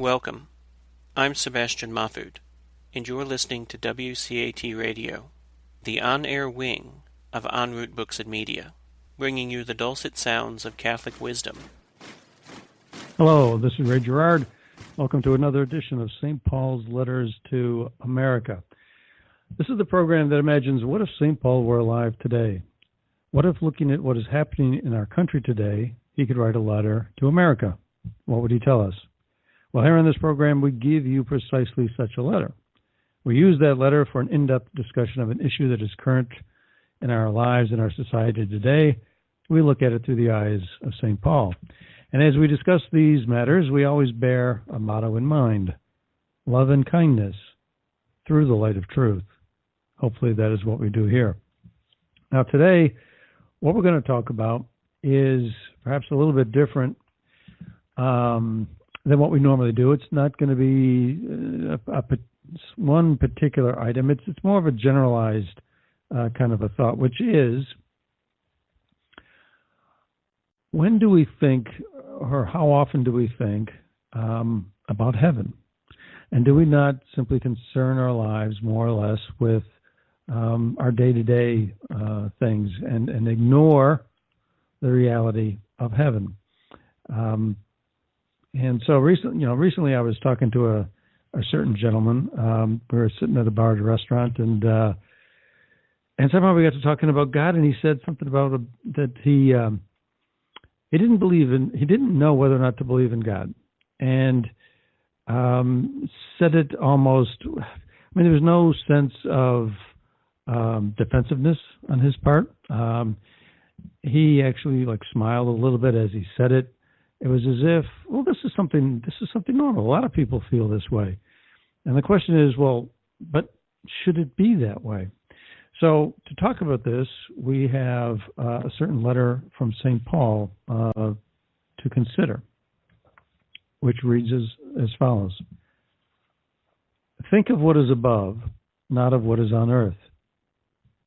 Welcome. I'm Sebastian Mahfood, and you're listening to WCAT Radio, the on-air wing of En Route Books and Media, bringing you the dulcet sounds of Catholic wisdom. Hello, this is Ray Gerard. Welcome to another edition of St. Paul's Letters to America. This is the program that imagines, what if St. Paul were alive today? What if, looking at what is happening in our country today, he could write a letter to America? What would he tell us? Well, here on this program, we give you precisely such a letter. We use that letter for an in-depth discussion of an issue that is current in our lives and our society today. We look at it through the eyes of St. Paul. And as we discuss these matters, we always bear a motto in mind: love and kindness through the light of truth. Hopefully that is what we do here. Now today, what we're going to talk about is perhaps a little bit different than what we normally do. It's not going to be one particular item. It's more of a generalized kind of a thought, which is, when do we think, or how often do we think about heaven? And do we not simply concern our lives more or less with our day-to-day things and ignore the reality of heaven? And so recently I was talking to a certain gentleman. We were sitting at a bar at a restaurant, and somehow we got to talking about God, and he said something about that he didn't know whether or not to believe in God, and said it almost. I mean, there was no sense of defensiveness on his part. He actually smiled a little bit as he said it. It was as if, well, this is something normal. A lot of people feel this way. And the question is, well, but should it be that way? So to talk about this, we have a certain letter from St. Paul to consider, which reads as follows: Think of what is above, not of what is on earth.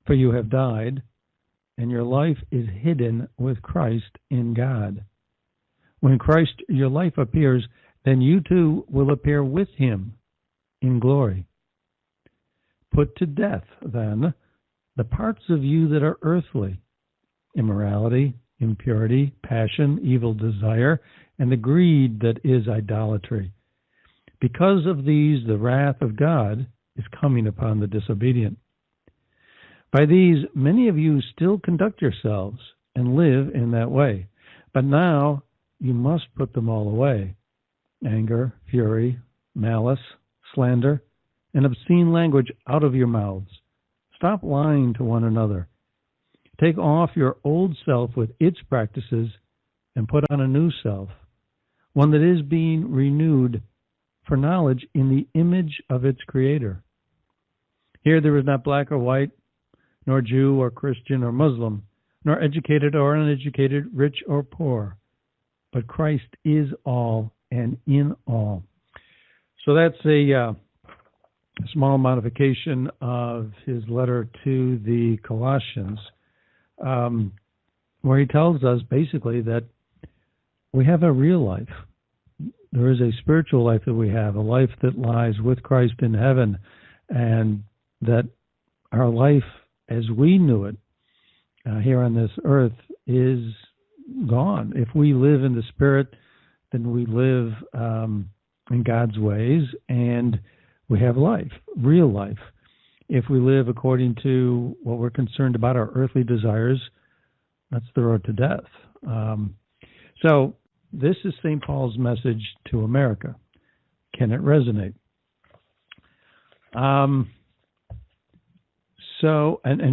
For you have died, and your life is hidden with Christ in God. When Christ, your life, appears, then you too will appear with him in glory. Put to death, then, the parts of you that are earthly: immorality, impurity, passion, evil desire, and the greed that is idolatry. Because of these, the wrath of God is coming upon the disobedient. By these, many of you still conduct yourselves and live in that way. But now you must put them all away: anger, fury, malice, slander, and obscene language out of your mouths. Stop lying to one another. Take off your old self with its practices and put on a new self, one that is being renewed for knowledge in the image of its Creator. Here there is not black or white, nor Jew or Christian or Muslim, nor educated or uneducated, rich or poor, but Christ is all and in all. So that's a small modification of his letter to the Colossians, where he tells us basically that we have a real life. There is a spiritual life that we have, a life that lies with Christ in heaven, and that our life as we knew it here on this earth is gone. If we live in the Spirit, then we live in God's ways, and we have life, real life. If we live according to what we're concerned about, our earthly desires, that's the road to death. So this is St. Paul's message to America. Can it resonate? And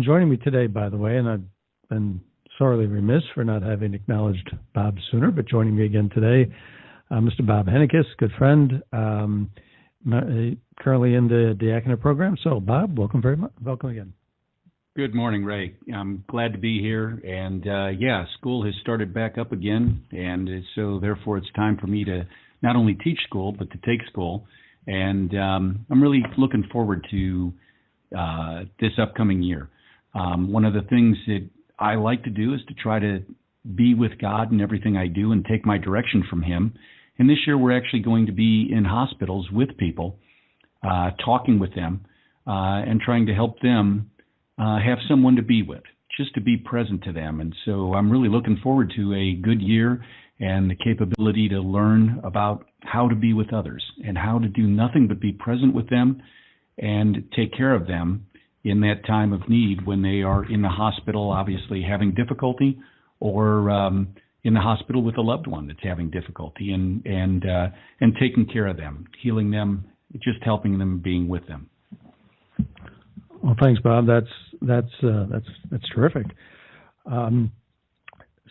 joining me today, by the way, and I've been sorely remiss for not having acknowledged Bob sooner, but joining me again today, Mr. Bob Hennekeys, good friend, currently in the diaconate program. So, Bob, welcome very much. Welcome again. Good morning, Ray. I'm glad to be here. And, school has started back up again. And so, therefore, it's time for me to not only teach school, but to take school. And I'm really looking forward to this upcoming year. One of the things that I like to do is to try to be with God in everything I do and take my direction from Him. And this year we're actually going to be in hospitals with people, talking with them, and trying to help them have someone to be with, just to be present to them. And so I'm really looking forward to a good year and the capability to learn about how to be with others and how to do nothing but be present with them and take care of them in that time of need when they are in the hospital, obviously having difficulty, or in the hospital with a loved one that's having difficulty, and taking care of them, healing them, just helping them, being with them. Well, thanks, Bob. That's terrific.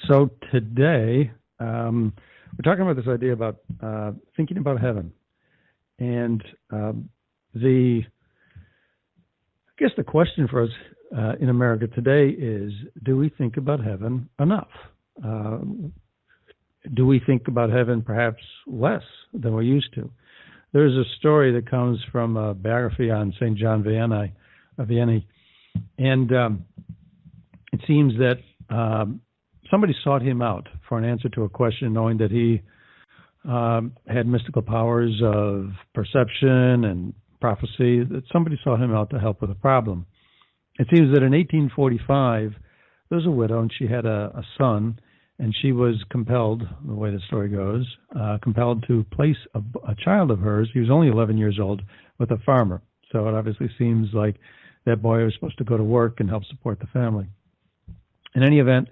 So today we're talking about this idea about thinking about heaven, and I guess the question for us in America today is: do we think about heaven enough? Do we think about heaven perhaps less than we used to? There's a story that comes from a biography on St. John Vianney, and it seems that somebody sought him out for an answer to a question, knowing that he had mystical powers of perception and prophecy, that somebody sought him out to help with a problem. It seems that in 1845, there was a widow, and she had a son, and she was compelled, the way the story goes, compelled to place a child of hers, he was only 11 years old, with a farmer. So it obviously seems like that boy was supposed to go to work and help support the family. In any event,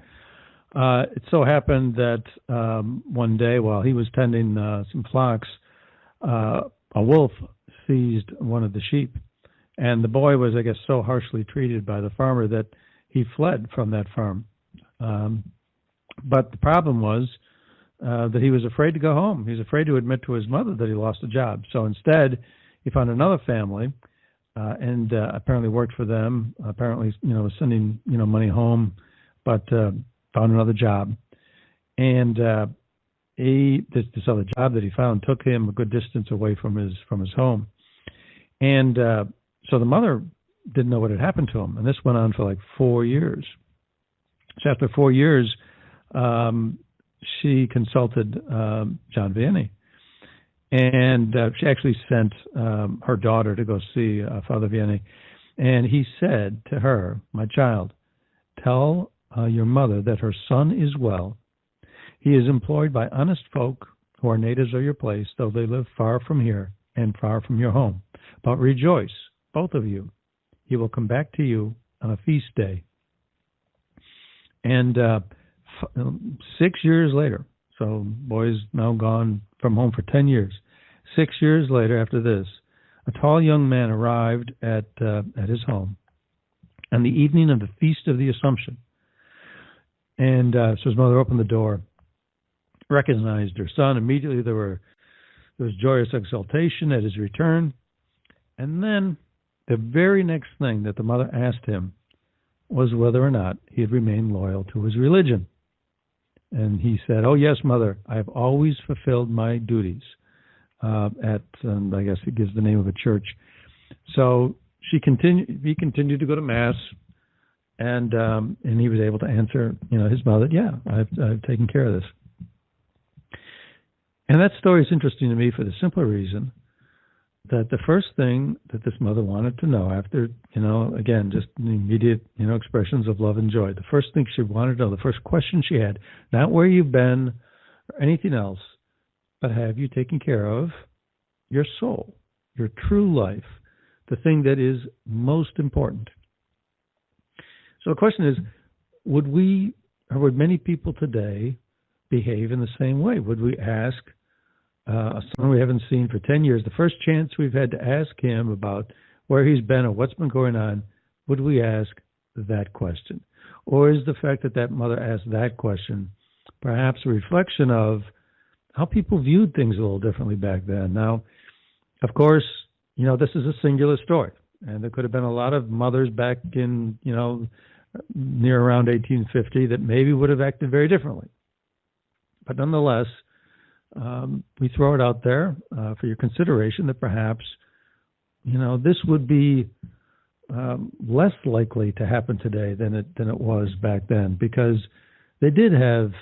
it so happened that one day while he was tending some flocks, a wolf seized one of the sheep. And the boy was, I guess, so harshly treated by the farmer that he fled from that farm. But the problem was that he was afraid to go home. He was afraid to admit to his mother that he lost a job. So instead, he found another family and apparently worked for them. Apparently, was sending money home, but found another job. And this other job that he found took him a good distance away from his home. And so the mother didn't know what had happened to him, and this went on for like 4 years. So after 4 years, she consulted John Vianney, and she actually sent her daughter to go see Father Vianney, and he said to her, "My child, tell your mother that her son is well. He is employed by honest folk who are natives of your place, though they live far from here and far from your home. But rejoice, both of you. He will come back to you on a feast day." And 6 years later, so boy's now gone from home for 10 years. 6 years later, after this, a tall young man arrived at his home on the evening of the Feast of the Assumption. And so his mother opened the door, recognized her son. Immediately there was joyous exultation at his return. And then the very next thing that the mother asked him was whether or not he had remained loyal to his religion. And he said, "Oh, yes, Mother, I have always fulfilled my duties and I guess he gives the name of a church." So he continued to go to Mass, and he was able to answer, his mother, "Yeah, I've taken care of this." And that story is interesting to me for the simple reason that the first thing that this mother wanted to know after, again, just immediate, expressions of love and joy, the first thing she wanted to know, the first question she had, not where you've been or anything else, but have you taken care of your soul, your true life, the thing that is most important? So the question is, would many people today behave in the same way? Would we ask someone we haven't seen for 10 years, the first chance we've had to ask him about where he's been or what's been going on, would we ask that question? Or is the fact that mother asked that question perhaps a reflection of how people viewed things a little differently back then? Now, of course, this is a singular story, and there could have been a lot of mothers back in, near around 1850 that maybe would have acted very differently. But nonetheless, we throw it out there for your consideration that perhaps, this would be less likely to happen today than it was back then, because they did have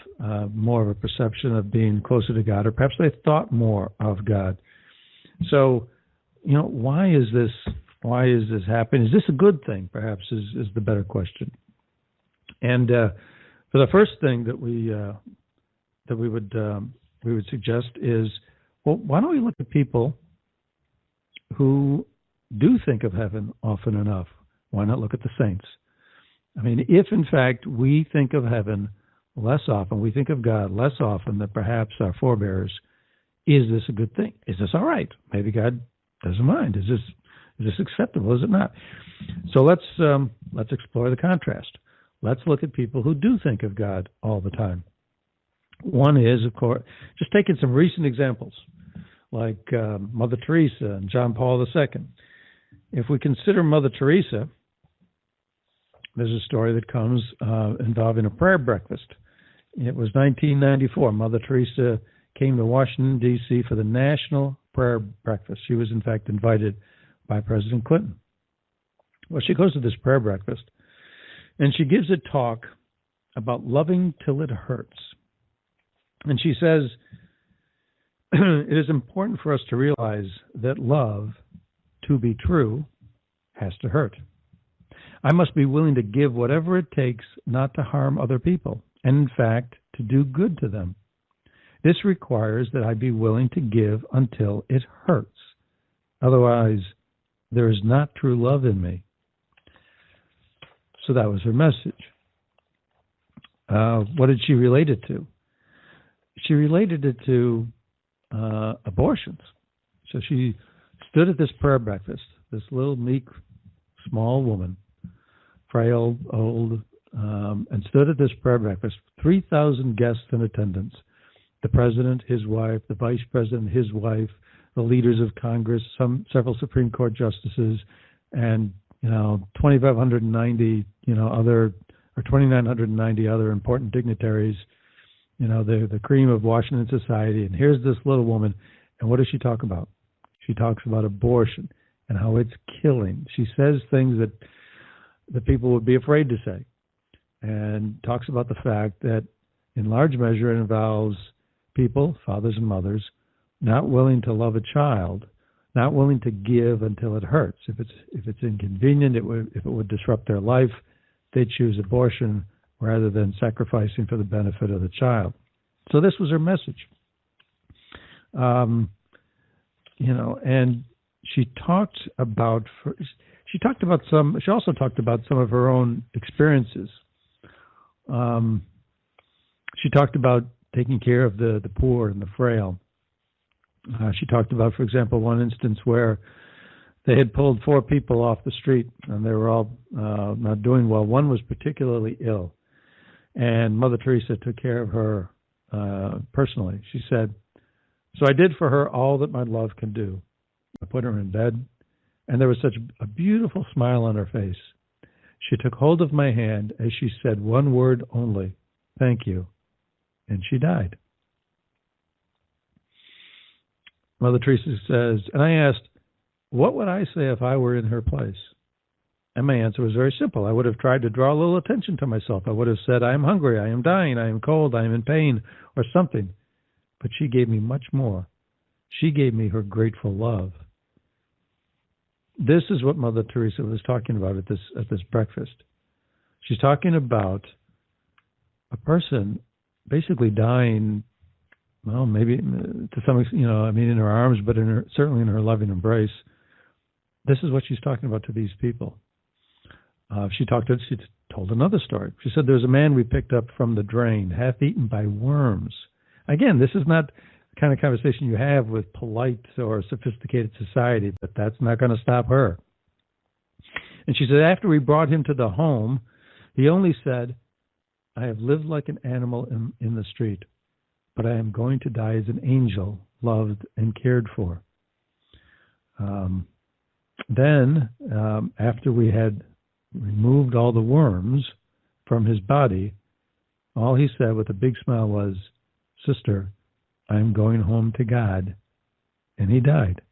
more of a perception of being closer to God, or perhaps they thought more of God. So, why is this happening? Is this a good thing? Perhaps is the better question. And for the first thing that we would suggest is, well, why don't we look at people who do think of heaven often enough? Why not look at the saints? I mean, if in fact we think of heaven less often, we think of God less often than perhaps our forebears, is this a good thing? Is this all right? Maybe God doesn't mind. Is this acceptable? Is it not? So let's explore the contrast. Let's look at people who do think of God all the time. One is, of course, just taking some recent examples, like Mother Teresa and John Paul II. If we consider Mother Teresa, there's a story that comes involving a prayer breakfast. It was 1994. Mother Teresa came to Washington, D.C. for the National Prayer Breakfast. She was, in fact, invited by President Clinton. Well, she goes to this prayer breakfast, and she gives a talk about loving till it hurts. And she says, it is important for us to realize that love, to be true, has to hurt. I must be willing to give whatever it takes not to harm other people, and in fact, to do good to them. This requires that I be willing to give until it hurts. Otherwise, there is not true love in me. So that was her message. What did she relate it to? She related it to abortions. So she stood at this prayer breakfast, this little meek, small woman, frail, old, and stood at this prayer breakfast, 3,000 guests in attendance, the president, his wife, the vice president, his wife, the leaders of Congress, several Supreme Court justices, and 2,590 other, or 2,990 other important dignitaries, the cream of Washington society. And here's this little woman, and what does she talk about? She talks about abortion and how it's killing. She says things that the people would be afraid to say, and talks about the fact that in large measure it involves people, fathers and mothers, not willing to love a child, not willing to give until it hurts. If it's inconvenient, if it would disrupt their life, they choose abortion rather than sacrificing for the benefit of the child. So this was her message. And she also talked about some of her own experiences. She talked about taking care of the poor and the frail. She talked about, for example, one instance where they had pulled 4 people off the street, and they were all not doing well. One was particularly ill, and Mother Teresa took care of her personally. She said, "So I did for her all that my love can do. I put her in bed, and there was such a beautiful smile on her face. She took hold of my hand as she said one word only, 'Thank you,' and she died." Mother Teresa says, and I asked, what would I say if I were in her place? And my answer was very simple. I would have tried to draw a little attention to myself. I would have said, I am hungry, I am dying, I am cold, I am in pain, or something. But she gave me much more. She gave me her grateful love. This is what Mother Teresa was talking about at this breakfast. She's talking about a person basically dying, well, maybe to some extent, in her arms, but certainly in her loving embrace. This is what she's talking about to these people. She told another story. She said, "There's a man we picked up from the drain, half eaten by worms." Again, this is not the kind of conversation you have with polite or sophisticated society, but that's not going to stop her. And she said, after we brought him to the home, he only said, "I have lived like an animal in the street, but I am going to die as an angel, loved and cared for." Then, after we had removed all the worms from his body, all he said with a big smile was, "Sister, I'm going home to God." And he died.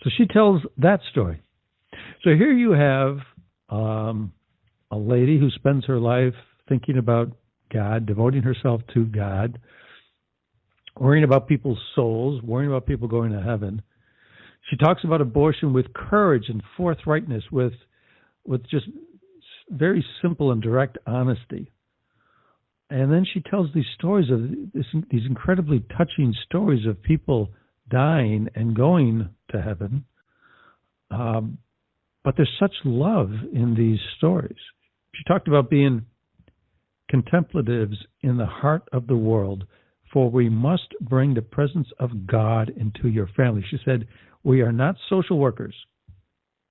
So she tells that story. So here you have a lady who spends her life thinking about God, devoting herself to God, worrying about people's souls, worrying about people going to heaven. She talks about abortion with courage and forthrightness, with just very simple and direct honesty. And then she tells these stories of these incredibly touching stories of people dying and going to heaven. But there's such love in these stories. She talked about being contemplatives in the heart of the world, for we must bring the presence of God into your family. She said, we are not social workers.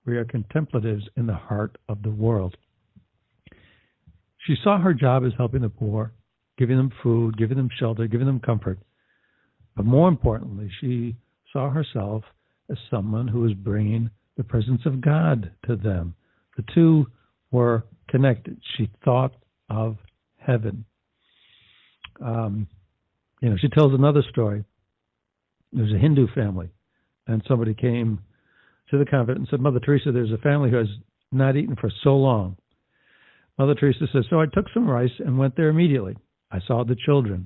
We are contemplatives in the heart of the world. She saw her job as helping the poor, giving them food, giving them shelter, giving them comfort. But more importantly, she saw herself as someone who was bringing the presence of God to them. The two were connected. She thought of heaven. She tells another story. There's a Hindu family, and somebody came to the convent and said, Mother Teresa, there's a family who has not eaten for so long. Mother Teresa says, so I took some rice and went there immediately. I saw the children,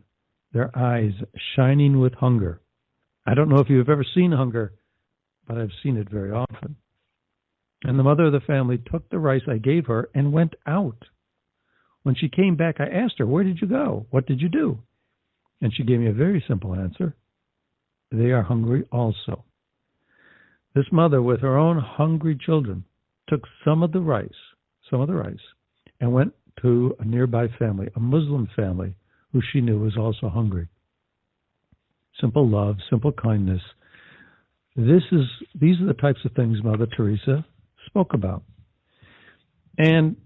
their eyes shining with hunger. I don't know if you've ever seen hunger, but I've seen it very often. And the mother of the family took the rice I gave her and went out. When she came back, I asked her, where did you go? What did you do? And she gave me a very simple answer. They are hungry also. This mother, with her own hungry children, took some of the rice, and went to a nearby family, a Muslim family, who she knew was also hungry. Simple love, simple kindness. These are the types of things Mother Teresa spoke about. And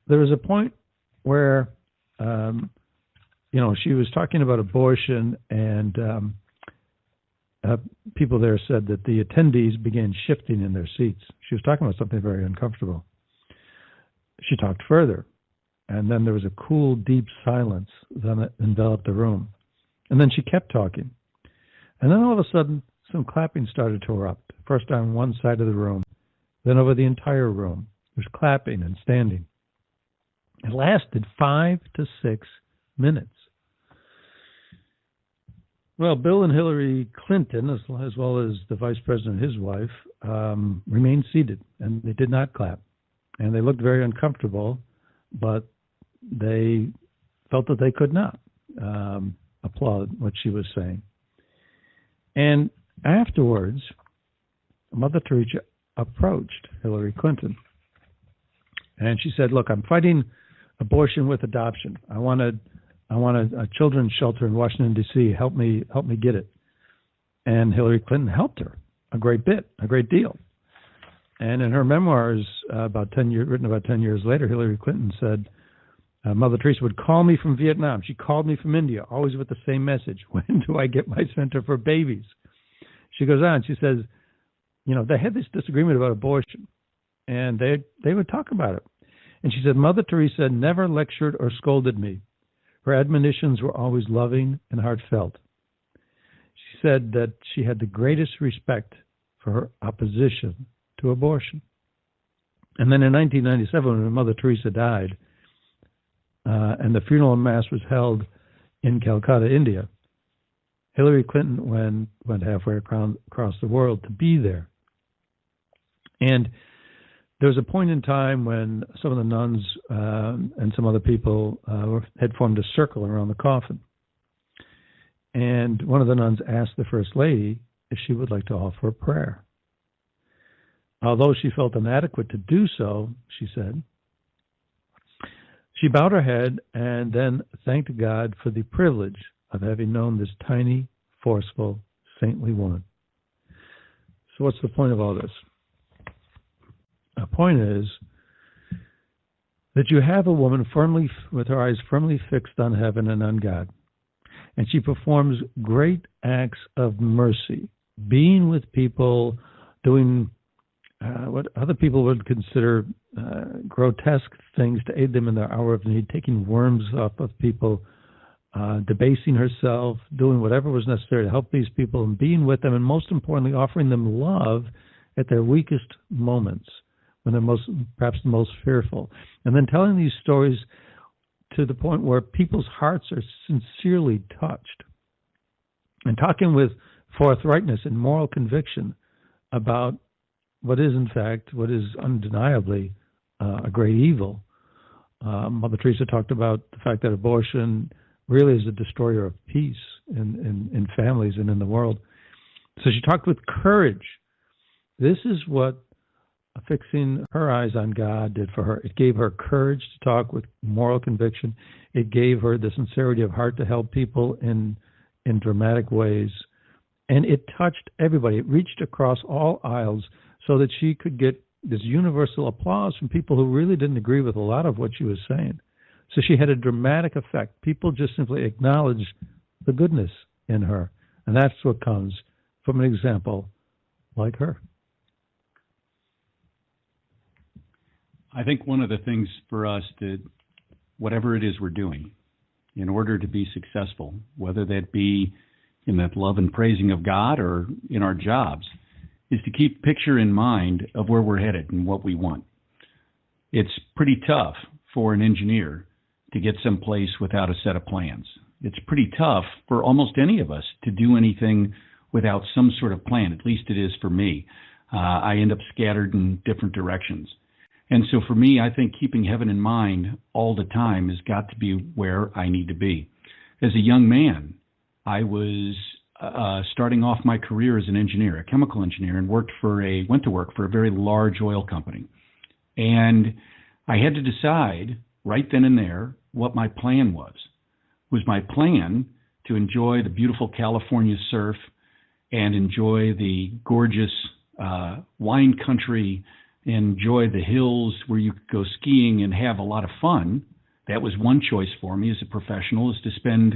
there was a point where, she was talking about abortion, and people there said that the attendees began shifting in their seats. She was talking about something very uncomfortable. She talked further, and then there was a cool, deep silence that enveloped the room. And then she kept talking. And then all of a sudden, some clapping started to erupt, first on one side of the room, then over the entire room. There was clapping and standing. It lasted 5 to 6 minutes. Well, Bill and Hillary Clinton, as well as the vice president and his wife, remained seated, and they did not clap. And they looked very uncomfortable, but they felt that they could not applaud what she was saying. And afterwards, Mother Teresa approached Hillary Clinton, and she said, look, I'm fighting abortion with adoption. I want a children's shelter in Washington, D.C. Help me get it. And Hillary Clinton helped her a great deal. And in her memoirs, written about 10 years later, Hillary Clinton said, Mother Teresa would call me from Vietnam. She called me from India, always with the same message. When do I get my center for babies? She goes on, she says, they had this disagreement about abortion, and they would talk about it. And she said, Mother Teresa never lectured or scolded me. Her admonitions were always loving and heartfelt. She said that she had the greatest respect for her opposition to abortion. And then in 1997, when Mother Teresa died, and the funeral mass was held in Calcutta, India, Hillary Clinton went halfway across the world to be there. And there was a point in time when some of the nuns and some other people had formed a circle around the coffin. And one of the nuns asked the First Lady if she would like to offer a prayer. Although she felt inadequate to do so, she said, she bowed her head and then thanked God for the privilege of having known this tiny, forceful, saintly woman. So what's the point of all this? The point is that you have a woman with her eyes firmly fixed on heaven and on God, and she performs great acts of mercy, being with people, doing what other people would consider grotesque things to aid them in their hour of need, taking worms off of people, debasing herself, doing whatever was necessary to help these people, and being with them, and most importantly, offering them love at their weakest moments, when they're perhaps the most fearful. And then telling these stories to the point where people's hearts are sincerely touched. And talking with forthrightness and moral conviction about what is, in fact, what is undeniably a great evil. Mother Teresa talked about the fact that abortion really is a destroyer of peace in families and in the world. So she talked with courage. This is what fixing her eyes on God did for her. It gave her courage to talk with moral conviction. It gave her the sincerity of heart to help people in dramatic ways. And it touched everybody. It reached across all aisles so that she could get this universal applause from people who really didn't agree with a lot of what she was saying. So she had a dramatic effect. People just simply acknowledged the goodness in her. And that's what comes from an example like her. I think one of the things for us to, whatever it is we're doing, in order to be successful, whether that be in that love and praising of God or in our jobs, is to keep picture in mind of where we're headed and what we want. It's pretty tough for an engineer to get someplace without a set of plans. It's pretty tough for almost any of us to do anything without some sort of plan. At least it is for me. I end up scattered in different directions. And so for me, I think keeping heaven in mind all the time has got to be where I need to be. As a young man, I was starting off my career as an engineer, a chemical engineer, and went to work for a very large oil company. And I had to decide right then and there what my plan was. Was my plan to enjoy the beautiful California surf and enjoy the gorgeous wine country, enjoy the hills where you could go skiing and have a lot of fun? That was one choice for me as a professional, is to spend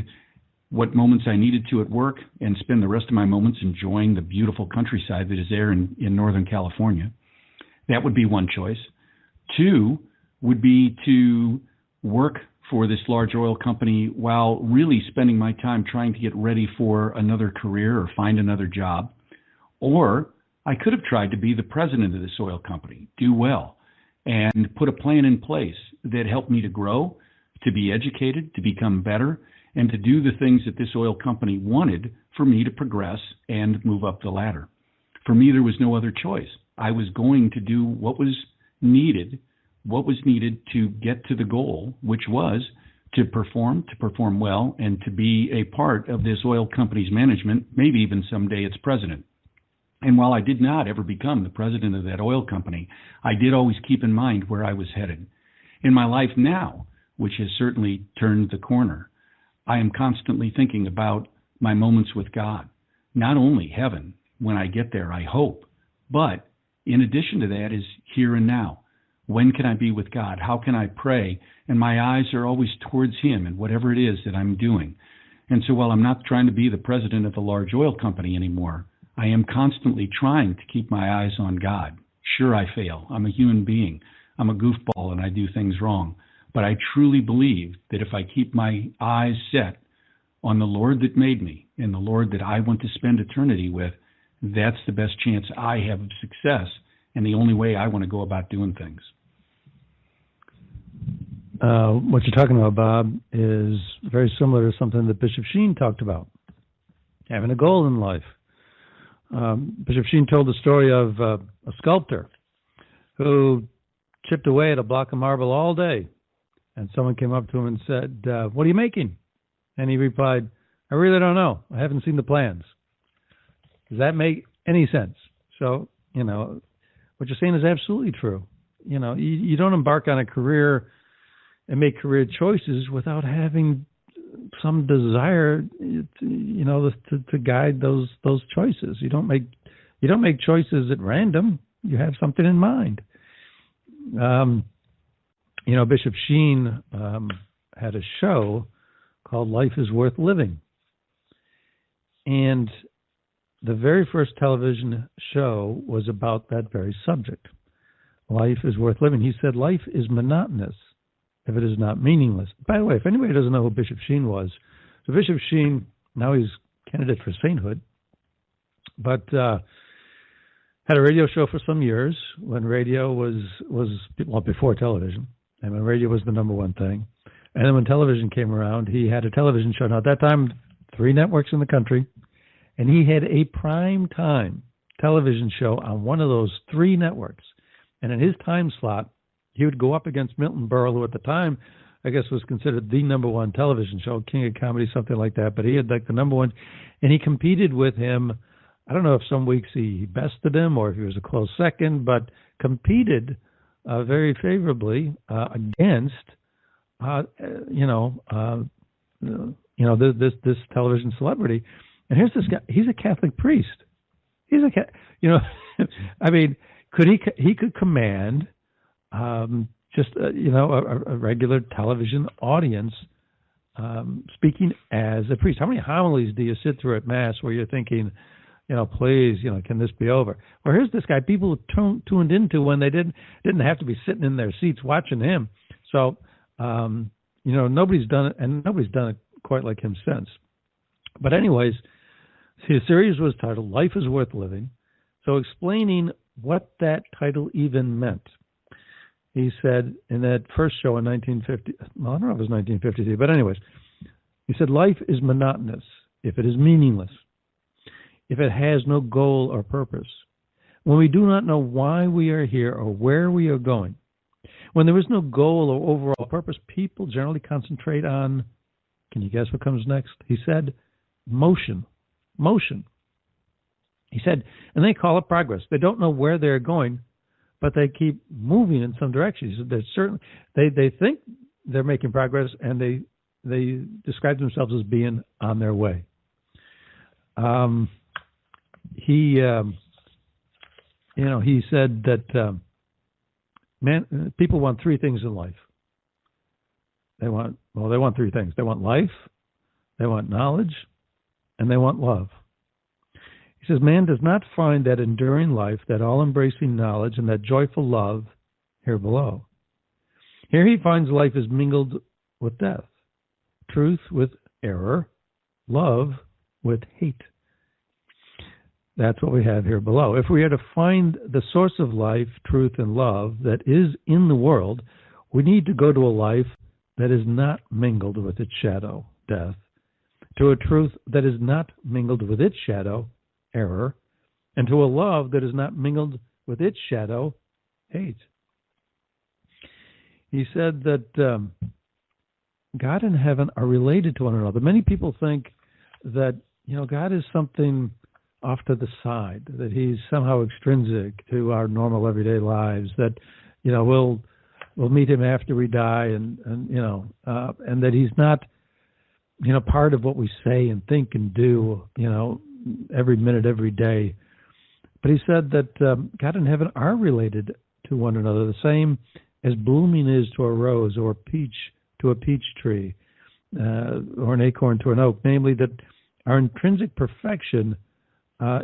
what moments I needed to at work and spend the rest of my moments enjoying the beautiful countryside that is there in Northern California. That would be one choice. Two would be to work for this large oil company while really spending my time trying to get ready for another career or find another job. Or I could have tried to be the president of this oil company, do well, and put a plan in place that helped me to grow, to be educated, to become better, and to do the things that this oil company wanted for me to progress and move up the ladder. For me, there was no other choice. I was going to do what was needed to get to the goal, which was to perform well, and to be a part of this oil company's management, maybe even someday its president. And while I did not ever become the president of that oil company, I did always keep in mind where I was headed. In my life now, which has certainly turned the corner, I am constantly thinking about my moments with God. Not only heaven, when I get there, I hope, but in addition to that is here and now. When can I be with God? How can I pray? And my eyes are always towards Him and whatever it is that I'm doing. And so while I'm not trying to be the president of a large oil company anymore, I am constantly trying to keep my eyes on God. Sure, I fail. I'm a human being. I'm a goofball and I do things wrong. But I truly believe that if I keep my eyes set on the Lord that made me and the Lord that I want to spend eternity with, that's the best chance I have of success and the only way I want to go about doing things. What you're talking about, Bob, is very similar to something that Bishop Sheen talked about, having a goal in life. Bishop Sheen told the story of a sculptor who chipped away at a block of marble all day, and someone came up to him and said, "What are you making?" And he replied, "I really don't know. I haven't seen the plans." Does that make any sense? So, what you're saying is absolutely true. You don't embark on a career and make career choices without having some desire, to guide those choices. You don't make choices at random. You have something in mind. Bishop Sheen had a show called Life is Worth Living. And the very first television show was about that very subject. Life is worth living. He said life is monotonous if it is not meaningless. By the way, if anybody doesn't know who Bishop Sheen was, so Bishop Sheen, now he's candidate for sainthood, but had a radio show for some years when radio was before television, and when radio was the number one thing. And then when television came around, he had a television show. Now, at that time, 3 networks in the country, and he had a prime time television show on one of those 3 networks. And in his time slot, he would go up against Milton Berle, who at the time, I guess, was considered the number 1 television show, King of Comedy, something like that. But he had like the number 1, and he competed with him. I don't know if some weeks he bested him or if he was a close second, but competed very favorably against, this television celebrity. And here's this guy. He's a Catholic priest. I mean, he could command just a regular television audience speaking as a priest. How many homilies do you sit through at Mass where you're thinking, please, can this be over? Well, here's this guy people tuned into when they didn't have to be sitting in their seats watching him. So, nobody's done it, and nobody's done it quite like him since. But anyways, his series was titled Life is Worth Living. So explaining what that title even meant. He said in that first show in 1950, well, I don't know if it was 1953, but anyways, he said, life is monotonous if it is meaningless, if it has no goal or purpose, when we do not know why we are here or where we are going. When there is no goal or overall purpose, people generally concentrate on, can you guess what comes next? He said, motion. He said, and they call it progress. They don't know where they're going, but they keep moving in some direction. He said they think they're making progress, and they describe themselves as being on their way. He said that people want 3 things in life. They want 3 things. They want life, they want knowledge, and they want love. He says, man does not find that enduring life, that all-embracing knowledge, and that joyful love here below. Here he finds life is mingled with death, truth with error, love with hate. That's what we have here below. If we are to find the source of life, truth, and love that is in the world, we need to go to a life that is not mingled with its shadow, death, to a truth that is not mingled with its shadow, error, and to a love that is not mingled with its shadow, hate. He said that God and heaven are related to one another. Many people think that, God is something off to the side, that he's somehow extrinsic to our normal everyday lives, that, we'll meet him after we die, and that he's not, part of what we say and think and do, every minute, every day. But he said that God and heaven are related to one another, the same as blooming is to a rose, or peach to a peach tree, or an acorn to an oak, namely that our intrinsic perfection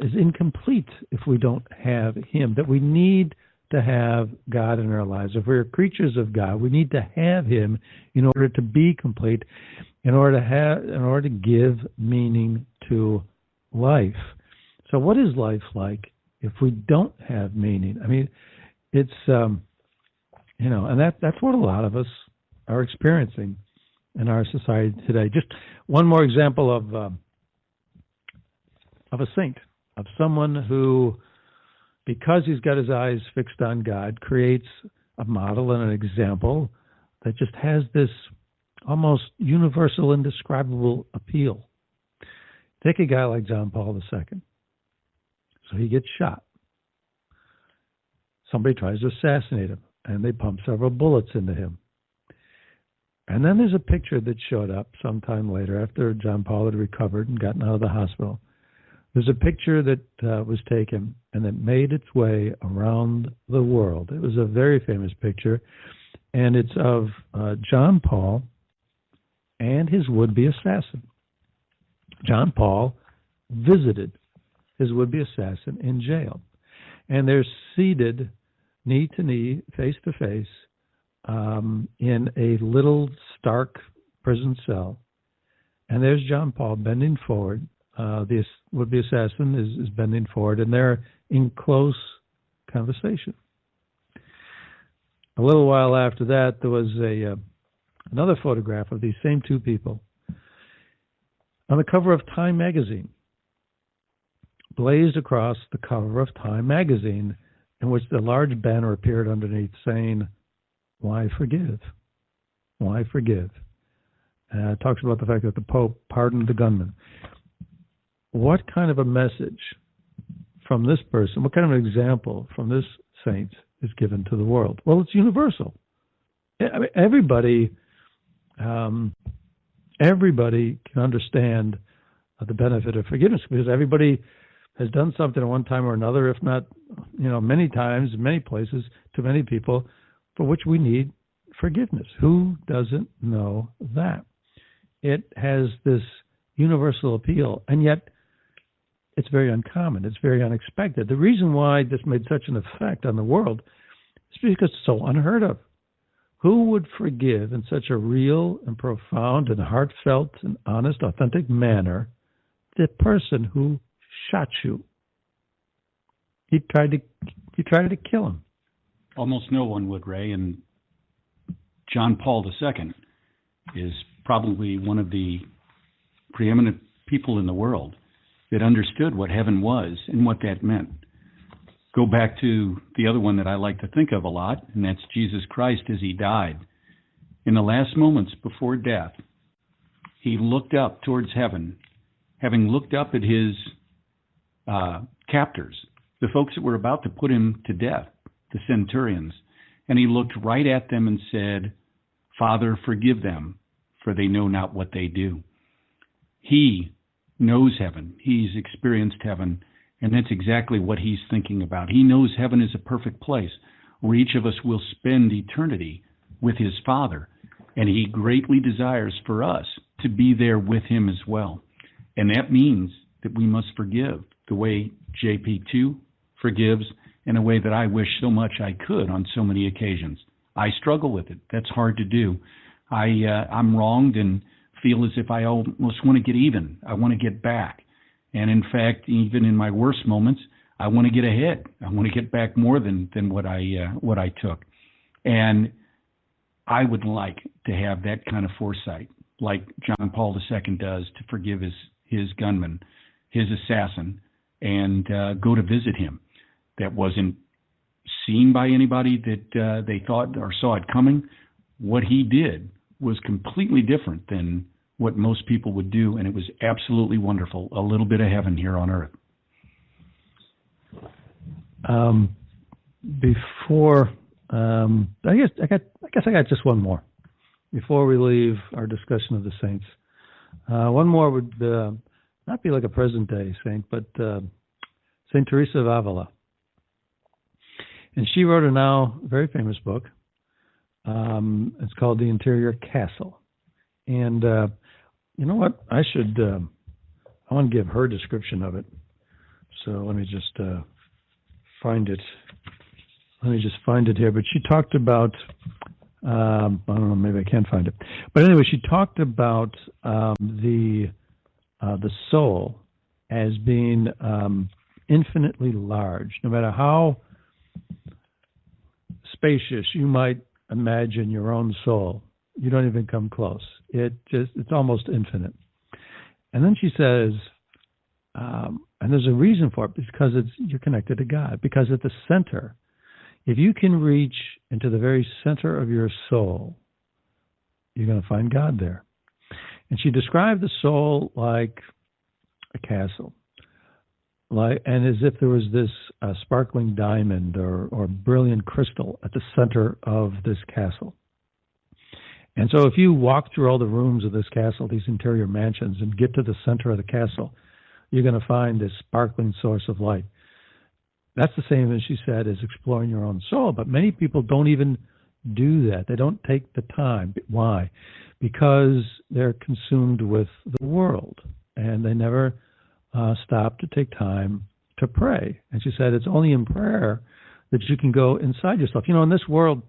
is incomplete if we don't have him, that we need to have God in our lives. If we're creatures of God, we need to have him in order to be complete, in order to give meaning to life. So what is life like if we don't have meaning? I mean, it's, and that's what a lot of us are experiencing in our society today. Just one more example of a saint, of someone who, because he's got his eyes fixed on God, creates a model and an example that just has this almost universal, indescribable appeal. Take a guy like John Paul II. So he gets shot. Somebody tries to assassinate him, and they pump several bullets into him. And then there's a picture that showed up sometime later, after John Paul had recovered and gotten out of the hospital. There's a picture that was taken and that made its way around the world. It was a very famous picture, and it's of John Paul and his would-be assassin. John Paul visited his would-be assassin in jail, and they're seated knee to knee, face to face, in a little stark prison cell. And there's John Paul bending forward. The would-be assassin is bending forward, and they're in close conversation. A little while after that, there was another photograph of these same two people on the cover of Time magazine, blazed across the cover of Time magazine, in which the large banner appeared underneath saying, "Why forgive? Why forgive?" It talks about the fact that the Pope pardoned the gunman. What kind of a message from this person, what kind of an example from this saint is given to the world? Well, it's universal. I mean, everybody can understand the benefit of forgiveness, because everybody has done something at one time or another, if not, many times, many places, to many people, for which we need forgiveness. Who doesn't know that? It has this universal appeal, and yet it's very uncommon. It's very unexpected. The reason why this made such an effect on the world is because it's so unheard of. Who would forgive in such a real and profound and heartfelt and honest, authentic manner the person who shot you? He tried to kill him. Almost no one would, Ray. And John Paul II is probably one of the preeminent people in the world that understood what heaven was and what that meant. Go back to the other one that I like to think of a lot, and that's Jesus Christ as he died. In the last moments before death, he looked up towards heaven, having looked up at his captors, the folks that were about to put him to death, the centurions, and he looked right at them and said, "Father, forgive them, for they know not what they do." He knows heaven. He's experienced heaven, and that's exactly what he's thinking about. He knows heaven is a perfect place where each of us will spend eternity with his Father, and he greatly desires for us to be there with him as well. And that means that we must forgive the way JP2 forgives, in a way that I wish so much I could on so many occasions. I struggle with it. That's hard to do. I'm wronged and feel as if I almost want to get even. I want to get back. And in fact, even in my worst moments, I want to get ahead. I want to get back more than what I took. And I would like to have that kind of foresight, like John Paul II does, to forgive his gunman, his assassin, and go to visit him. That wasn't seen by anybody that they thought or saw it coming. What he did was completely different than what most people would do, and it was absolutely wonderful. A little bit of heaven here on earth. I guess I got just one more before we leave our discussion of the saints. One more would not be like a present-day saint, but Saint Teresa of Avila. And she wrote a now very famous book. It's called The Interior Castle. And you know what? I want to give her description of it. So let me just find it. Let me just find it here. But she talked about, I don't know, maybe I can't find it. But anyway, she talked about the soul as being infinitely large. No matter how spacious you might imagine your own soul, you don't even come close. It's almost infinite. And then she says, and there's a reason for it, because you're connected to God. Because at the center, if you can reach into the very center of your soul, you're going to find God there. And she described the soul like a castle, and as if there was this sparkling diamond or brilliant crystal at the center of this castle. And so if you walk through all the rooms of this castle, these interior mansions, and get to the center of the castle, you're going to find this sparkling source of light. That's the same, as she said, as exploring your own soul. But many people don't even do that. They don't take the time. Why? Because they're consumed with the world, and they never stop to take time to pray. And she said it's only in prayer that you can go inside yourself. In this world,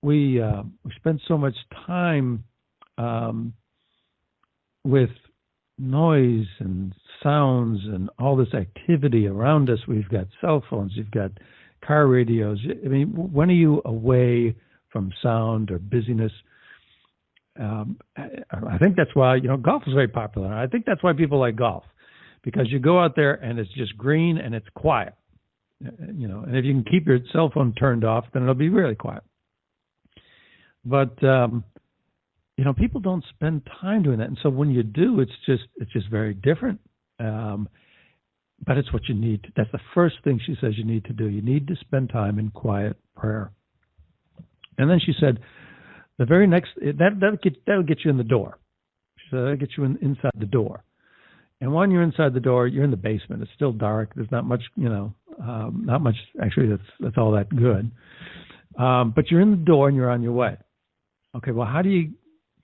we spend so much time with noise and sounds and all this activity around us. We've got cell phones, you've got car radios. I mean, when are you away from sound or busyness? I think that's why, golf is very popular. I think that's why people like golf, because you go out there and it's just green and it's quiet, and if you can keep your cell phone turned off, then it'll be really quiet. But, people don't spend time doing that. And so when you do, it's just very different. But it's what you need. That's the first thing she says you need to do. You need to spend time in quiet prayer. And then she said, the very next, that'll get you in the door. She said, that'll get you inside the door. And when you're inside the door, you're in the basement. It's still dark. There's not much, not much, actually, that's all that good. But you're in the door and you're on your way. Okay, well, how do you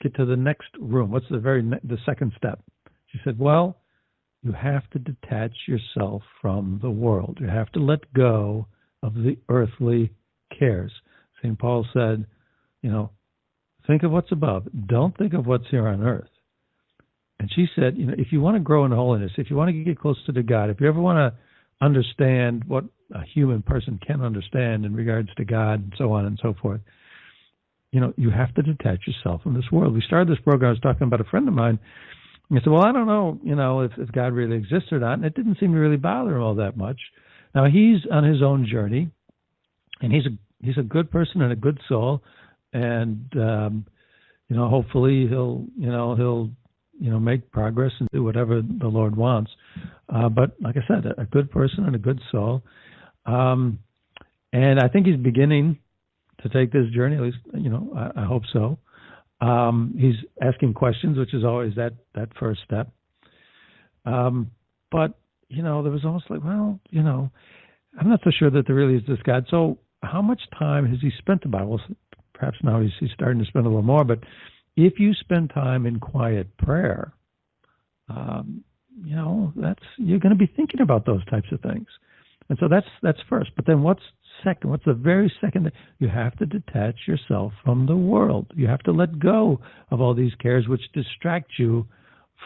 get to the next room? What's the second step? She said, well, you have to detach yourself from the world. You have to let go of the earthly cares. St. Paul said, think of what's above. Don't think of what's here on earth. And she said, if you want to grow in holiness, if you want to get closer to God, if you ever want to understand what a human person can understand in regards to God and so on and so forth, you have to detach yourself from this world. We started this program, I was talking about a friend of mine, and I said, well, I don't know, if God really exists or not, and it didn't seem to really bother him all that much. Now, he's on his own journey, and he's a good person and a good soul, and, hopefully he'll make progress and do whatever the Lord wants. But like I said, a good person and a good soul. And I think he's beginning to take this journey, at least, I hope so. He's asking questions, which is always that first step. But, there was almost like, well, I'm not so sure that there really is this God. So how much time has he spent in the Bible? Perhaps now he's starting to spend a little more, but if you spend time in quiet prayer, you're going to be thinking about those types of things. And so that's first. But then what's second? What's the very second thing? You have to detach yourself from the world. You have to let go of all these cares which distract you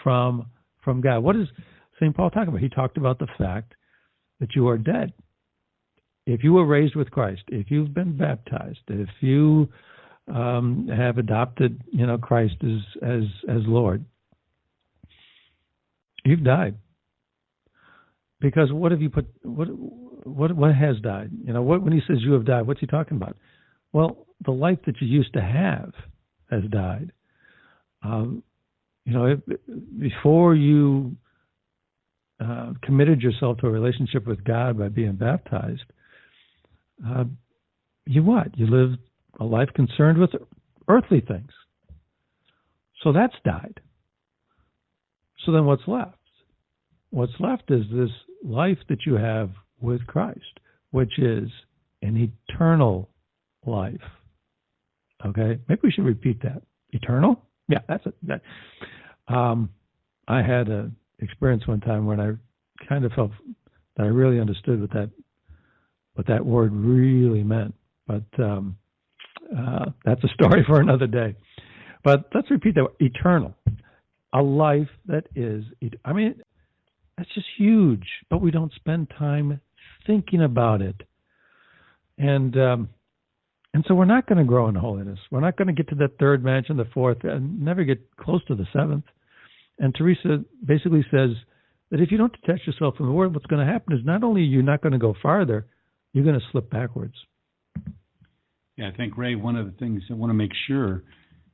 from God. What is St. Paul talking about? He talked about the fact that you are dead. If you were raised with Christ, if you've been baptized, if you have adopted, Christ as Lord, you've died. Because what have you put? What has died? When he says you have died, what's he talking about? Well, the life that you used to have has died. Before you committed yourself to a relationship with God by being baptized, you lived a life concerned with earthly things. So that's died. So then what's left? What's left is this life that you have with Christ, which is an eternal life. Okay? Maybe we should repeat that. Eternal? Yeah, that's it. I had an experience one time when I kind of felt that I really understood what that word really meant. But that's a story for another day. But let's repeat that word. Eternal. A life that is, that's just huge, but we don't spend time thinking about it. And so we're not going to grow in holiness. We're not going to get to that third mansion, the fourth, and never get close to the seventh. And Teresa basically says that if you don't detach yourself from the world, what's going to happen is not only you're not going to go farther, you're going to slip backwards. Yeah, I think, Ray, one of the things I want to make sure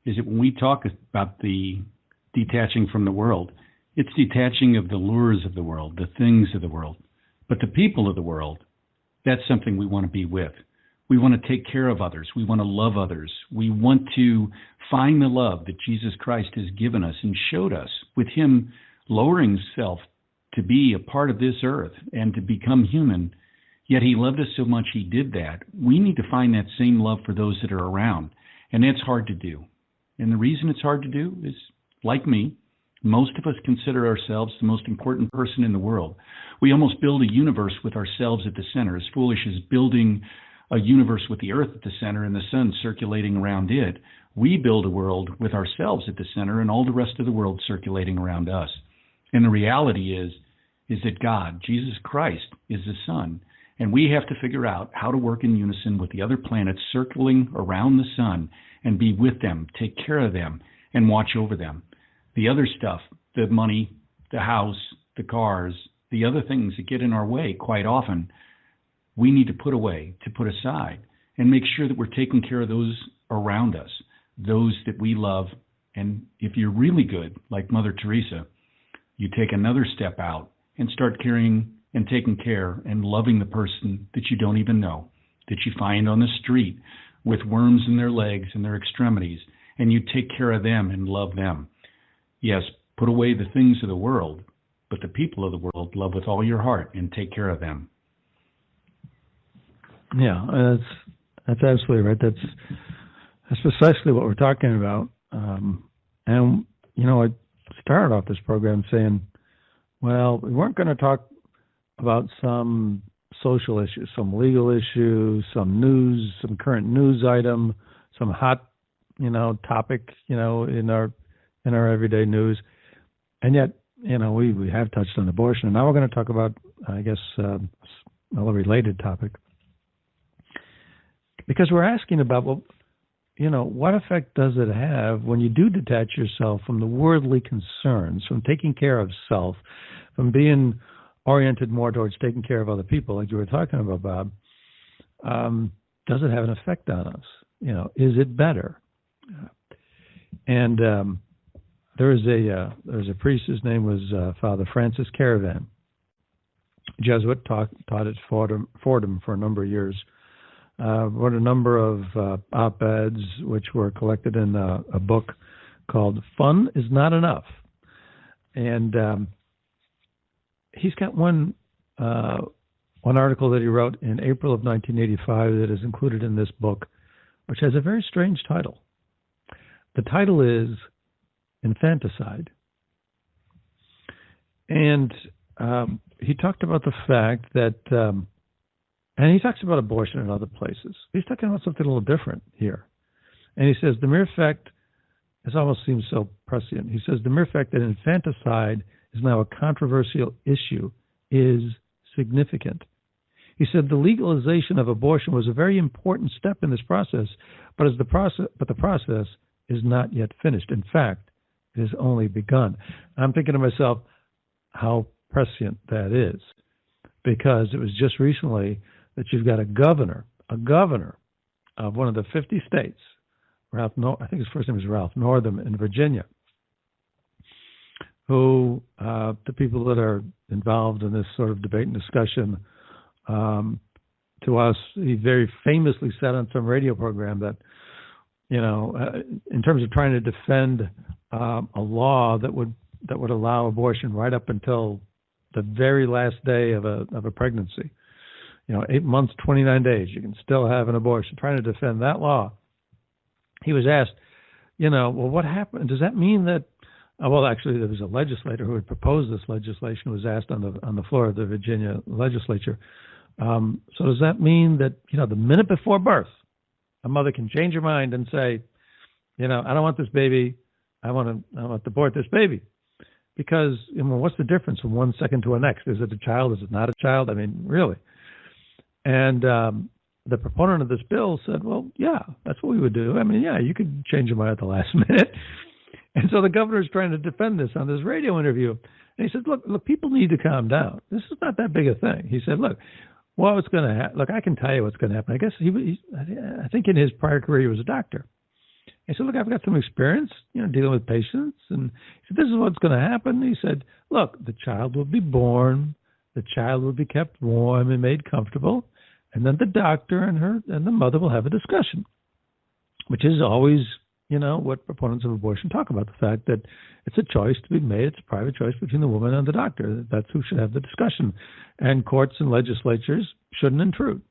is that when we talk about the detaching from the world, it's detaching of the lures of the world, the things of the world. But the people of the world, that's something we want to be with. We want to take care of others. We want to love others. We want to find the love that Jesus Christ has given us and showed us with him lowering himself to be a part of this earth and to become human. Yet he loved us so much he did that. We need to find that same love for those that are around. And that's hard to do. And the reason it's hard to do is, like me, most of us consider ourselves the most important person in the world. We almost build a universe with ourselves at the center, as foolish as building a universe with the earth at the center and the sun circulating around it. We build a world with ourselves at the center and all the rest of the world circulating around us. And the reality is that God, Jesus Christ, is the sun. And we have to figure out how to work in unison with the other planets circling around the sun and be with them, take care of them, and watch over them. The other stuff, the money, the house, the cars, the other things that get in our way quite often, we need to put away, to put aside, and make sure that we're taking care of those around us, those that we love. And if you're really good, like Mother Teresa, you take another step out and start caring and taking care and loving the person that you don't even know, that you find on the street with worms in their legs and their extremities, and you take care of them and love them. Yes, put away the things of the world, but the people of the world love with all your heart and take care of them. Yeah, that's absolutely right. That's precisely what we're talking about. And, I started off this program saying, well, we weren't going to talk about some social issues, some legal issues, some news, some current news item, some hot, topic, in our everyday news. And yet, we have touched on abortion. And now we're going to talk about, I guess, a related topic. Because we're asking about, what effect does it have when you do detach yourself from the worldly concerns, from taking care of self, from being oriented more towards taking care of other people, like you were talking about, Bob? Does it have an effect on us? Is it better? And there was a priest. His name was Father Francis Caravan, Jesuit, taught at Fordham for a number of years. Wrote a number of op-eds, which were collected in a book called "Fun Is Not Enough," and he's got one article that he wrote in April of 1985 that is included in this book, which has a very strange title. The title is "Infanticide," and he talked about the fact that. And he talks about abortion in other places. He's talking about something a little different here. And he says the mere fact, this almost seems so prescient, he says the mere fact that infanticide is now a controversial issue is significant. He said the legalization of abortion was a very important step in this process, but the process is not yet finished. In fact, it has only begun. I'm thinking to myself how prescient that is, because it was just recently that you've got a governor of one of the 50 states, I think his first name is Ralph Northam in Virginia, who, the people that are involved in this sort of debate and discussion, to us, he very famously said on some radio program that, in terms of trying to defend a law that would allow abortion right up until the very last day of a pregnancy, 8 months, 29 days, you can still have an abortion, trying to defend that law. He was asked, well, what happened? Does that mean that, well, actually, there was a legislator who had proposed this legislation, was asked on the floor of the Virginia legislature. So does that mean that, the minute before birth, a mother can change her mind and say, I don't want this baby, I want to abort this baby? Because, what's the difference from 1 second to the next? Is it a child? Is it not a child? I mean, really? And the proponent of this bill said, well, yeah, that's what we would do. I mean, yeah, you could change your mind at the last minute. And so the governor's trying to defend this on this radio interview. And he said, look, people need to calm down. This is not that big a thing. He said, look, what's going to happen? Look, I can tell you what's going to happen. I guess I think in his prior career he was a doctor. He said, look, I've got some experience, dealing with patients. And he said, this is what's going to happen. He said, look, the child will be born. The child will be kept warm and made comfortable. And then the doctor and the mother will have a discussion, which is always, what proponents of abortion talk about, the fact that it's a choice to be made. It's a private choice between the woman and the doctor. That's who should have the discussion. And courts and legislatures shouldn't intrude.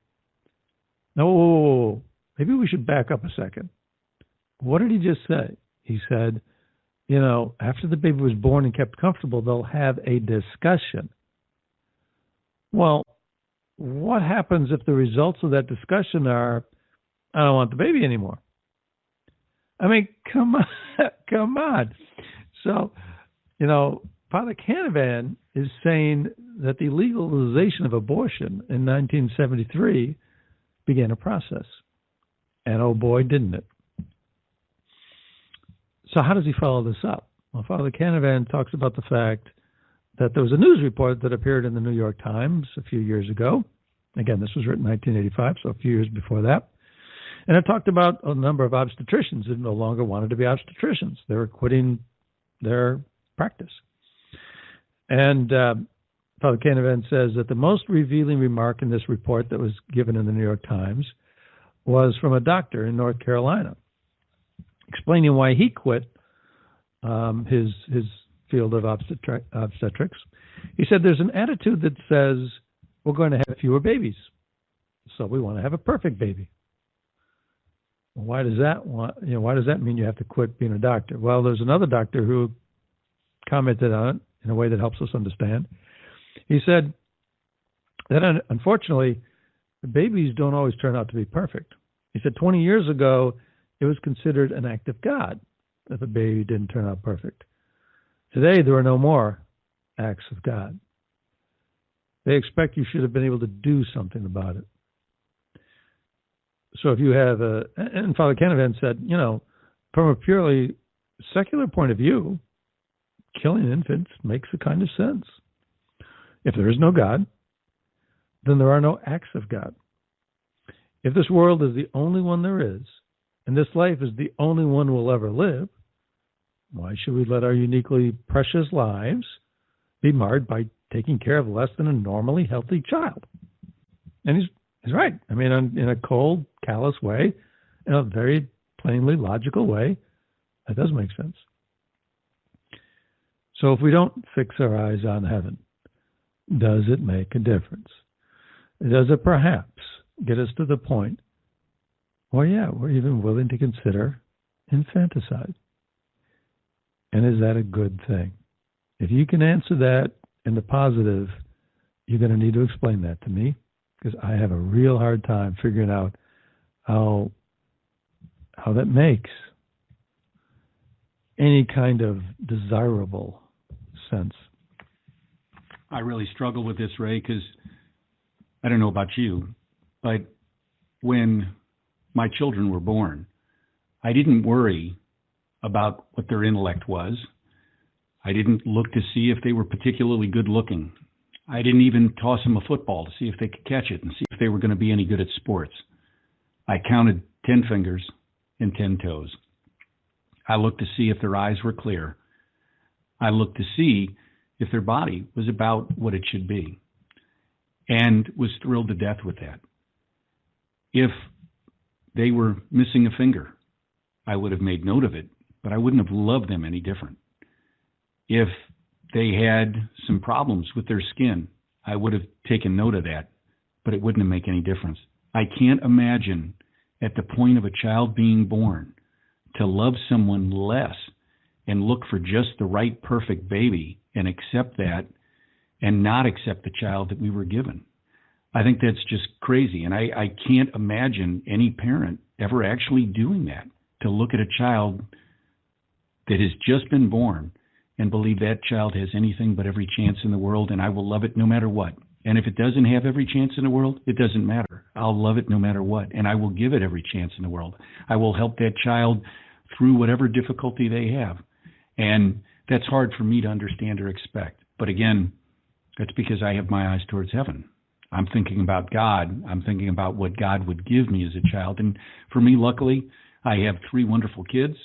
Now, whoa. Maybe we should back up a second. What did he just say? He said, after the baby was born and kept comfortable, they'll have a discussion. Well, what happens if the results of that discussion are, I don't want the baby anymore? I mean, come on. So, Father Canavan is saying that the legalization of abortion in 1973 began a process. And oh boy, didn't it. So how does he follow this up? Well, Father Canavan talks about the fact that there was a news report that appeared in the New York Times a few years ago. Again, this was written in 1985, so a few years before that. And it talked about a number of obstetricians who no longer wanted to be obstetricians. They were quitting their practice. And Father Canavan says that the most revealing remark in this report that was given in the New York Times was from a doctor in North Carolina, explaining why he quit his field of obstetrics. He said there's an attitude that says we're going to have fewer babies, so we want to have a perfect baby. Well, why does that mean you have to quit being a doctor? Well, there's another doctor who commented on it in a way that helps us understand. He said that unfortunately, babies don't always turn out to be perfect. He said 20 years ago, it was considered an act of God if a baby didn't turn out perfect. Today, there are no more acts of God. They expect you should have been able to do something about it. So if you have and Father Canavan said, from a purely secular point of view, killing infants makes a kind of sense. If there is no God, then there are no acts of God. If this world is the only one there is, and this life is the only one we'll ever live, why should we let our uniquely precious lives be marred by taking care of less than a normally healthy child? And he's right. I mean, in a cold, callous way, in a very plainly logical way, that does make sense. So if we don't fix our eyes on heaven, does it make a difference? Does it perhaps get us to the point where, we're even willing to consider infanticide? And is that a good thing? If you can answer that in the positive, you're going to need to explain that to me, because I have a real hard time figuring out how that makes any kind of desirable sense. I really struggle with this, Ray, because I don't know about you, but when my children were born, I didn't worry about what their intellect was. I didn't look to see if they were particularly good looking. I didn't even toss them a football to see if they could catch it and see if they were going to be any good at sports. I counted 10 fingers and 10 toes. I looked to see if their eyes were clear. I looked to see if their body was about what it should be, and was thrilled to death with that. If they were missing a finger, I would have made note of it, but I wouldn't have loved them any different. If they had some problems with their skin, I would have taken note of that, but it wouldn't have made any difference. I can't imagine at the point of a child being born to love someone less and look for just the right perfect baby and accept that and not accept the child that we were given. I think that's just crazy. And I can't imagine any parent ever actually doing that, to look at a child that has just been born and believe that child has anything but every chance in the world, and I will love it no matter what. And if it doesn't have every chance in the world, it doesn't matter. I'll love it no matter what, and I will give it every chance in the world. I will help that child through whatever difficulty they have. And that's hard for me to understand or expect. But again, that's because I have my eyes towards heaven. I'm thinking about God. I'm thinking about what God would give me as a child. And for me, luckily, I have 3 wonderful kids,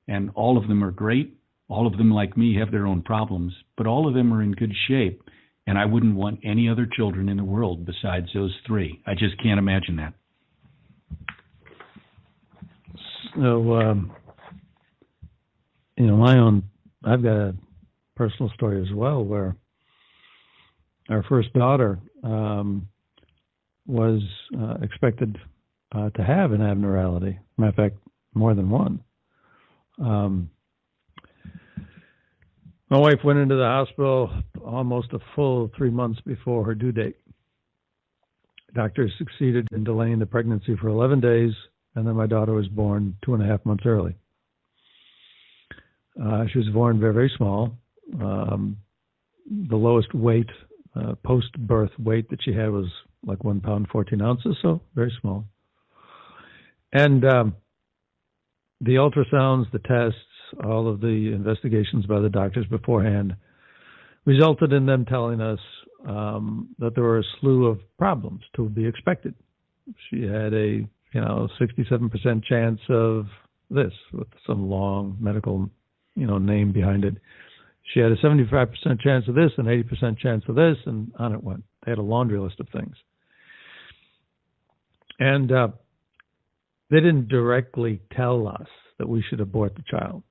and all of them are great. All of them, like me, have their own problems, but all of them are in good shape, and I wouldn't want any other children in the world besides those 3. I just can't imagine that. So, I've got a personal story as well, where our first daughter was expected to have an abnormality. Matter of fact, more than one. My wife went into the hospital almost a full 3 months before her due date. Doctors succeeded in delaying the pregnancy for 11 days, and then my daughter was born 2.5 months early. She was born very, very small. The lowest weight, post-birth weight that she had was like 1 pound, 14 ounces, so very small. And the ultrasounds, the tests, all of the investigations by the doctors beforehand, resulted in them telling us that there were a slew of problems to be expected. She had a 67% chance of this, with some long medical name behind it. She had a 75% chance of this, an 80% chance of this, and on it went. They had a laundry list of things. And they didn't directly tell us that we should abort the child,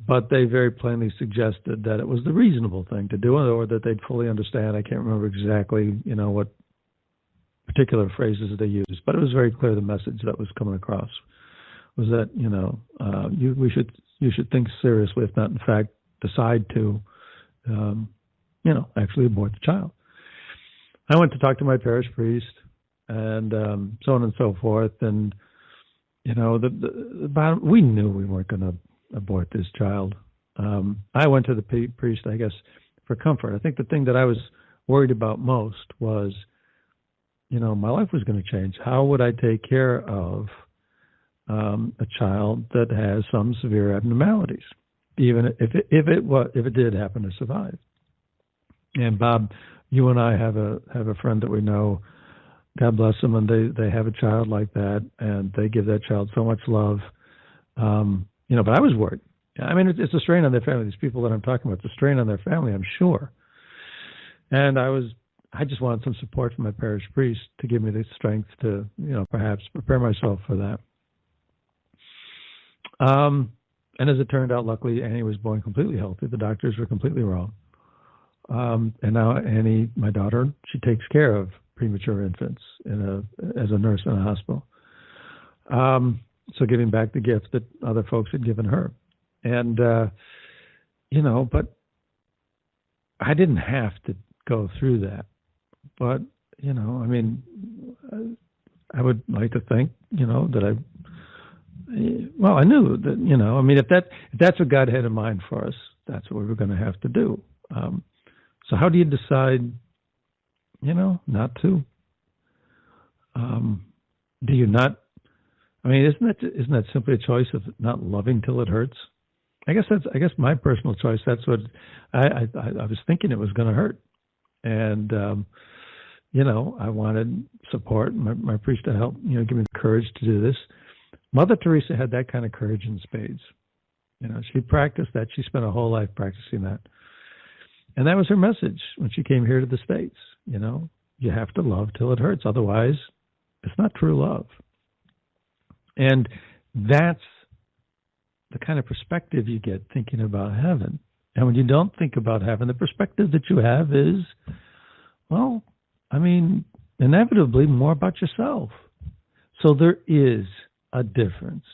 but they very plainly suggested that it was the reasonable thing to do, or that they'd fully understand. I can't remember exactly, what particular phrases they used, but it was very clear the message that was coming across was that, you should think seriously, if not in fact decide to, actually abort the child. I went to talk to my parish priest, and so on and so forth, and we knew we weren't going to abort this child. I went to the priest, I guess, for comfort. I think the thing that I was worried about most was, my life was going to change. How would I take care of a child that has some severe abnormalities, even if it did happen to survive? And Bob, you and I have a friend that we know, God bless them, and they have a child like that, and they give that child so much love. But I was worried. I mean, it's a strain on their family. These people that I'm talking about, it's a strain on their family, I'm sure. And I just wanted some support from my parish priest to give me the strength to, perhaps prepare myself for that. And as it turned out, luckily, Annie was born completely healthy. The doctors were completely wrong. And now Annie, my daughter, she takes care of premature infants as a nurse in a hospital. So giving back the gift that other folks had given her. And, but I didn't have to go through that. But, I would like to think, that I knew that, if that's what God had in mind for us, that's what we were going to have to do. So how do you decide, not to? Do you not? Isn't that simply a choice of not loving till it hurts? I guess my personal choice. That's what I was thinking it was going to hurt, and I wanted support, my priest to help, give me the courage to do this. Mother Teresa had that kind of courage in spades. She practiced that. She spent a whole life practicing that. And that was her message when she came here to the States. You have to love till it hurts. Otherwise, it's not true love. And that's the kind of perspective you get thinking about heaven. And when you don't think about heaven, the perspective that you have is, inevitably more about yourself. So there is a difference.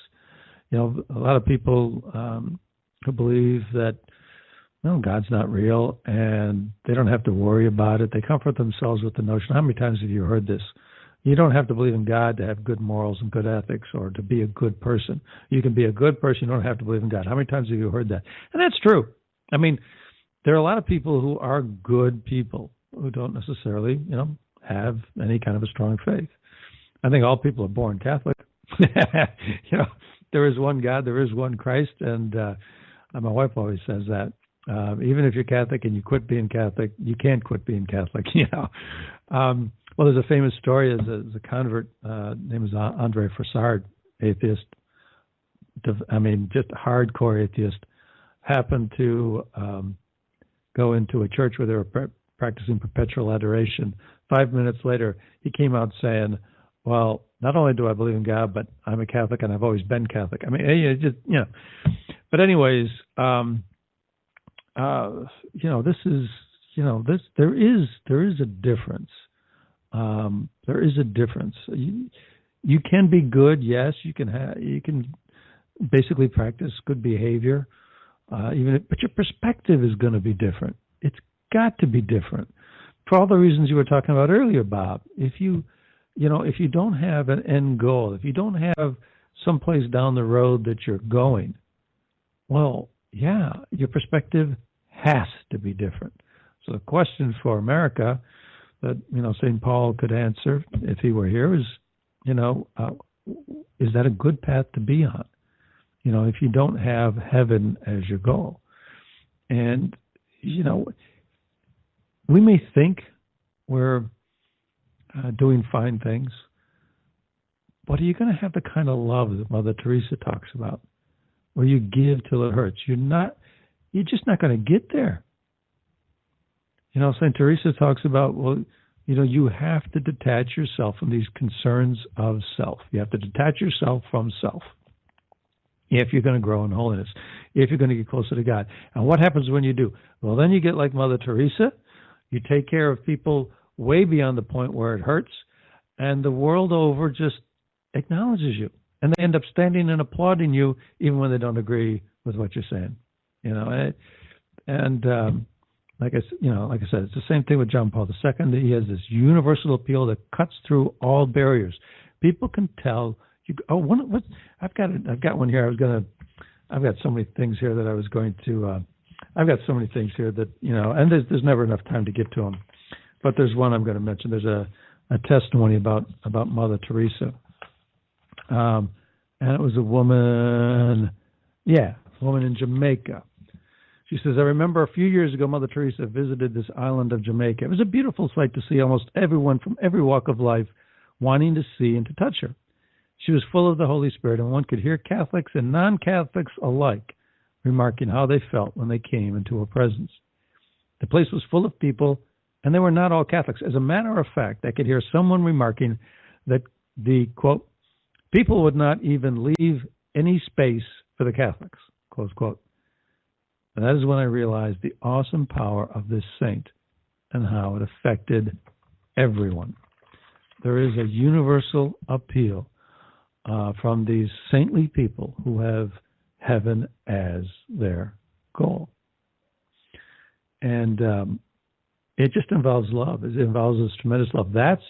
A lot of people who believe that, God's not real and they don't have to worry about it. They comfort themselves with the notion. How many times have you heard this? You don't have to believe in God to have good morals and good ethics or to be a good person. You can be a good person. You don't have to believe in God. How many times have you heard that? And that's true. There are a lot of people who are good people who don't necessarily, have any kind of a strong faith. I think all people are born Catholic. There is one God, there is one Christ, and my wife always says that. Even if you're Catholic and you quit being Catholic, you can't quit being Catholic, Well, there's a famous story as a convert, name is Andre Frossard, atheist, just hardcore atheist, happened to go into a church where they were practicing perpetual adoration. 5 minutes later, he came out saying, well, not only do I believe in God, but I'm a Catholic and I've always been Catholic. But anyways, this is, there is a difference. There is a difference. You can be good, yes. You can basically practice good behavior, but your perspective is going to be different. It's got to be different for all the reasons you were talking about earlier, Bob. If you don't have an end goal, if you don't have someplace down the road that you're going, well, yeah, your perspective has to be different. So the question for America that, St. Paul could answer if he were here is, is that a good path to be on? if you don't have heaven as your goal. And, we may think we're doing fine things, but are you going to have the kind of love that Mother Teresa talks about, where you give till it hurts? You're just not going to get there. St. Teresa talks about, you have to detach yourself from these concerns of self. You have to detach yourself from self if you're going to grow in holiness, if you're going to get closer to God. And what happens when you do? Well, then you get like Mother Teresa. You take care of people way beyond the point where it hurts, and the world over just acknowledges you. And they end up standing and applauding you even when they don't agree with what you're saying. Like I said, it's the same thing with John Paul II. He has this universal appeal that cuts through all barriers. People can tell. I've got one here. I've got so many things here that I was going to. I've got so many things here that and there's never enough time to get to them. But there's one I'm going to mention. There's a testimony about Mother Teresa, and it was a woman in Jamaica. She says, I remember a few years ago, Mother Teresa visited this island of Jamaica. It was a beautiful sight to see almost everyone from every walk of life wanting to see and to touch her. She was full of the Holy Spirit, and one could hear Catholics and non-Catholics alike remarking how they felt when they came into her presence. The place was full of people, and they were not all Catholics. As a matter of fact, I could hear someone remarking that the, quote, people would not even leave any space for the Catholics, close quote. And that is when I realized the awesome power of this saint and how it affected everyone. There is a universal appeal from these saintly people who have heaven as their goal. And it just involves love. It involves this tremendous love. That's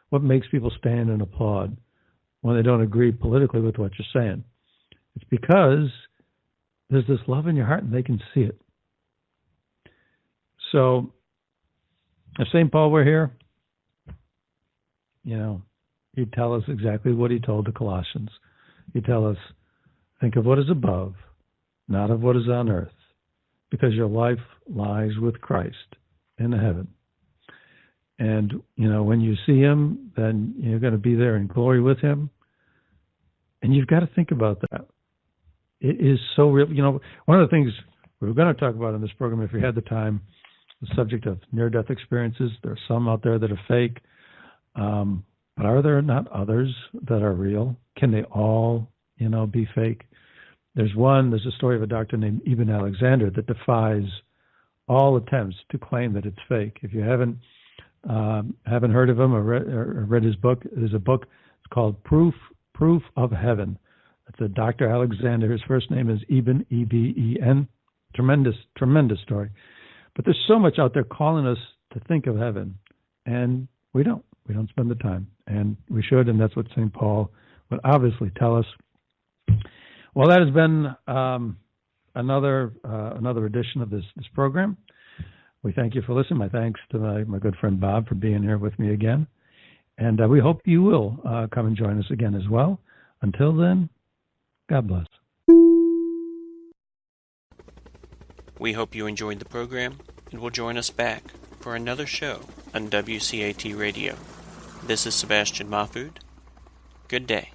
what makes people stand and applaud when they don't agree politically with what you're saying. It's because there's this love in your heart and they can see it. So if St. Paul were here, he'd tell us exactly what he told the Colossians. He'd tell us, think of what is above, not of what is on earth, because your life lies with Christ in heaven. And, when you see him, then you're going to be there in glory with him. And you've got to think about that. It is so real. One of the things we were going to talk about in this program, if we had the time, the subject of near-death experiences. There are some out there that are fake. But are there not others that are real? Can they all, be fake? There's a story of a doctor named Ibn Alexander that defies all attempts to claim that it's fake. If you haven't heard of him or read his book, there's a book. It's called Proof of Heaven. It's a Dr. Alexander. His first name is Eben, E-B-E-N. Tremendous, tremendous story. But there's so much out there calling us to think of heaven, and we don't. We don't spend the time, and we should, and that's what St. Paul would obviously tell us. Well, that has been another edition of this program. We thank you for listening. My thanks to my good friend Bob for being here with me again, and we hope you will come and join us again as well. Until then, God bless. We hope you enjoyed the program and will join us back for another show on WCAT Radio. This is Sebastian Mahfood. Good day.